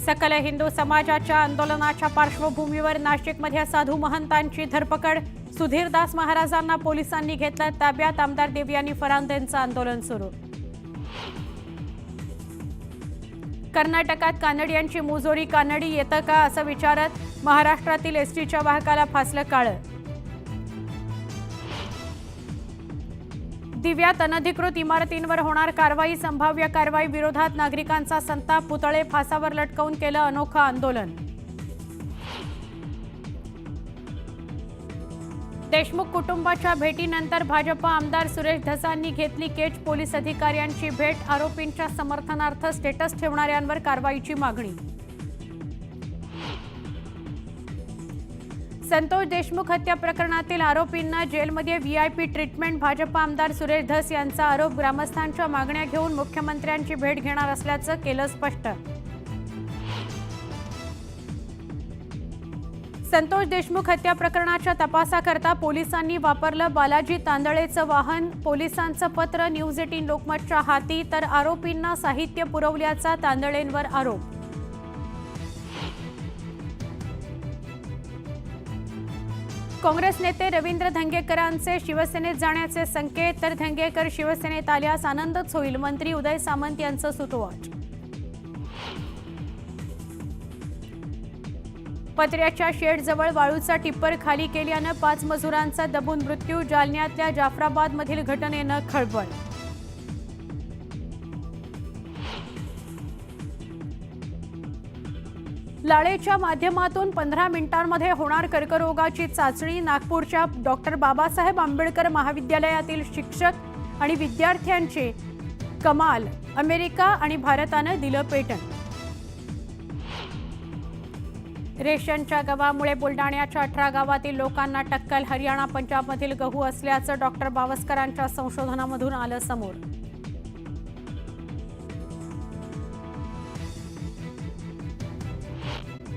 सकल हिंदू समाजाच्या आंदोलनाच्या पार्श्वभूमीवर नाशिकमध्ये साधू महंतांची धरपकड। सुधीरदास महाराजांना पोलिसांनी घेतलं ताब्यात। आमदार देवयानी फरांदेंचं आंदोलन सुरू। कर्नाटकात कानडियांची मुजोरी कानडी येतं का असं विचारत महाराष्ट्रातील एसटीच्या वाहकाला फासलं काळं। दिव्यात अनधिकृत इमारतींवर होणार कारवाई। संभाव्य कारवाई विरोधात नागरिकांचा संताप। पुतळे फासावर लटकवून केलं अनोखं आंदोलन। देशमुख कुटुंबाच्या भेटीनंतर भाजप आमदार सुरेश धसांनी घेतली केज। पोलीस अधिकाऱ्यांची भेट। आरोपींच्या समर्थनार्थ स्टेटस ठेवणाऱ्यांवर कारवाईची मागणी। संतोष देशमुख हत्या प्रकरणातील आरोपींना जेलमध्ये व्हीआयपी ट्रीटमेंट। भाजप आमदार सुरेश धस यांचा आरोप। ग्रामस्थांच्या मागण्या घेऊन मुख्यमंत्र्यांची भेट घेणार असल्याचं केलं स्पष्ट। संतोष देशमुख हत्या प्रकरणाच्या तपासाकरता पोलिसांनी वापरलं बालाजी तांदळेचं वाहन। पोलिसांचं पत्र न्यूज 18 लोकमतच्या हाती, तर आरोपींना साहित्य पुरवल्याचा तांदळेंवर आरोप। काँग्रेस नेते रवींद्र धंगेकरांचे शिवसेनेत जाण्याचे संकेत, तर धंगेकर शिवसेनेत आल्यास आनंदच होईल। मंत्री उदय सामंत यांचं सुतोवाच। पत्र्याच्या शेडजवळ वाळूचा टिप्पर खाली केल्यानं 5 मजुरांचा दबून मृत्यू। जालन्यातल्या जाफराबादमधील घटनेनं खळबळ। लाळेच्या माध्यमातून 15 मिनिटांमध्ये होणार कर्करोगाची चाचणी। नागपूरच्या डॉक्टर बाबासाहेब आंबेडकर महाविद्यालयातील शिक्षक आणि विद्यार्थ्यांचे कमाल। अमेरिका आणि भारतानं दिलं पेटंट। रेशनच्या गव्हामुळे बुलडाण्याच्या 18 गावातील लोकांना टक्कल। हरियाणा पंजाबमधील गहू असल्याचं डॉक्टर बावस्करांच्या संशोधनामधून आलं समोर।